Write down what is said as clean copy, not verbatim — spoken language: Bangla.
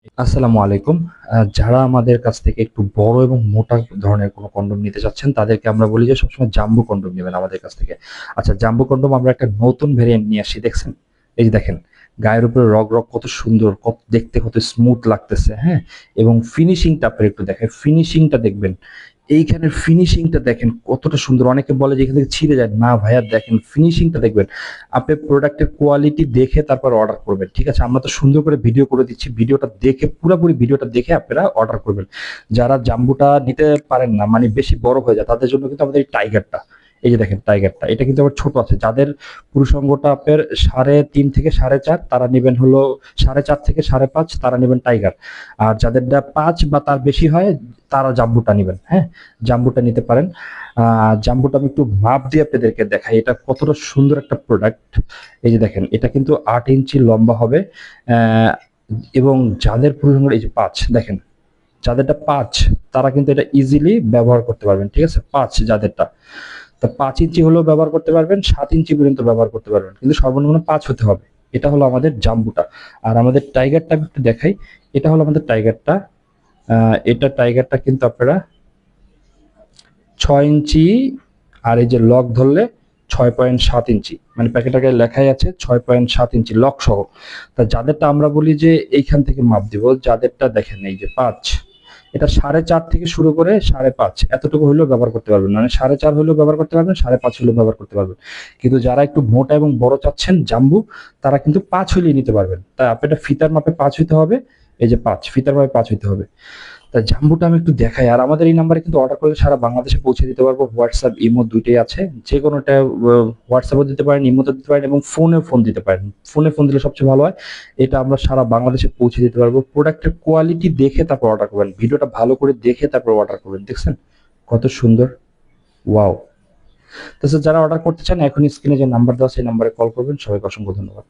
আসসালামু আলাইকুম। যারা আমাদের কাছ থেকে একটু বড় এবং মোটা ধরনের কোনো কন্ডোম নিতে চাচ্ছেন, তাদেরকে আমরা বলি যে সবসময় জাম্বো কন্ডোম নিবেন আমাদের কাছ থেকে। আচ্ছা, জাম্বো কন্ডোম আমরা একটা নতুন ভেরিয়েন্ট নিয়ে আসছি, দেখছেন? এই যে দেখেন, গায়ের উপরে রগ কত সুন্দর, দেখতে কত স্মুথ লাগতেছে, হ্যাঁ? এবং ফিনিশিংটা আপনারা একটু দেখেন, ফিনিশিংটা দেখবেন। এইখানের ফিনিশিংটা দেখেন কতটা সুন্দর। অনেকে বলে যে এখান থেকে ছিঁড়ে যায়। না ভাইয়া, দেখেন ফিনিশিংটা দেখবেন। আপনি প্রোডাক্টের কোয়ালিটি দেখে তারপর অর্ডার করবেন। ঠিক আছে? আমরা তো সুন্দর করে ভিডিও করে দিচ্ছি। ভিডিওটা দেখে, পুরোপুরি ভিডিওটা দেখে আপনারা অর্ডার করবেন। যারা জাম্বুটা নিতে পারেন না, মানে বেশি বড় হয়ে যায়, তাদের জন্য কিন্তু আমাদের এই টাইগারটা, এই যে দেখেন টাইগারটা, এটা কিন্তু আবার ছোট আছে। যাদের পুরুষাঙ্গটা আপনার 3.5 থেকে 4.5, তারা নিবেন হলো 4.5 থেকে 5.5, তারা নিবেন টাইগার। আর যাদেরটা 5 বা তার বেশি হয়, তারা জাম্বুটা নিবেন। হ্যাঁ? জাম্বুটা নিতে পারেন। জাম্বুটা আমি একটু মাপ দিয়ে আপনাদেরকে দেখাই। এটা কতটা সুন্দর একটা প্রোডাক্ট। এই যে দেখেন, এটা কিন্তু 8 ইঞ্চি লম্বা হবে। আহ, এবং যাদের পুরুষাঙ্গ এই যে 5 দেখেন, যাদেরটা 5, তারা কিন্তু এটা ইজিলি ব্যবহার করতে পারবেন। ঠিক আছে? 5 যাদেরটা, তো 5 ইঞ্চি হলেও ব্যবহার করতে পারবেন, 7 ইঞ্চি পর্যন্ত ব্যবহার করতে পারবেন, কিন্তু সর্বনিম্ন 5 হতে হবে। এটা হলো আমাদের জাম্বুটা। আর আমাদের টাইগারটা আমি একটু দেখাই। এটা হলো আমাদের টাইগারটা। এটা টাইগারটা কিন্তু আপনারা 6 ইঞ্চি। আর এই যে লক ধরলে 6.7 ইঞ্চি, মানে প্যাকেটের গায়ে লেখাই আছে 6.7 ইঞ্চি লক সহ। তা যাদেরটা আমরা বলি যে এইখান থেকে মাপ দিব, যাদেরটা দেখেন এই যে 5, এটা 4.5 থেকে শুরু করে 5.5 এতটুকু হলেও ব্যবহার করতে পারবেন, মানে 4.5 হলেও ব্যবহার করতে পারবেন, 5.5 হলেও ব্যবহার করতে পারবেন। কিন্তু যারা একটু মোটা এবং বড় চাচ্ছেন জাম্বু, তারা কিন্তু 5 হলেই নিতে পারবেন। তাই আপনার ফিতার মাপে 5 হইতে হবে। এই যে 5 ফিতার মাপে 5 হইতে হবে। তা জাম্বুটা আমি একটু দেখাই। আর আমাদের এই নাম্বারে কিন্তু অর্ডার করলে সারা বাংলাদেশে পৌঁছে দিতে পারবো। হোয়াটসঅ্যাপ, ইমো দুইটাই আছে। যে কোনোটা হোয়াটসঅ্যাপও দিতে পারেন, ইমোতে দিতে পারেন, এবং ফোনে ফোন দিতে পারেন। ফোনে ফোন দিলে সবচেয়ে ভালো হয়। এটা আমরা সারা বাংলাদেশে পৌঁছে দিতে পারবো। প্রোডাক্টের কোয়ালিটি দেখে তারপর অর্ডার করবেন। ভিডিওটা ভালো করে দেখে তারপর অর্ডার করবেন। দেখছেন কত সুন্দর? ওয়াও! তো যারা অর্ডার করতে চান, এখন স্ক্রিনে যে নাম্বার দেওয়া, সেই নাম্বারে কল করবেন। সবাইকে অসংখ্য ধন্যবাদ।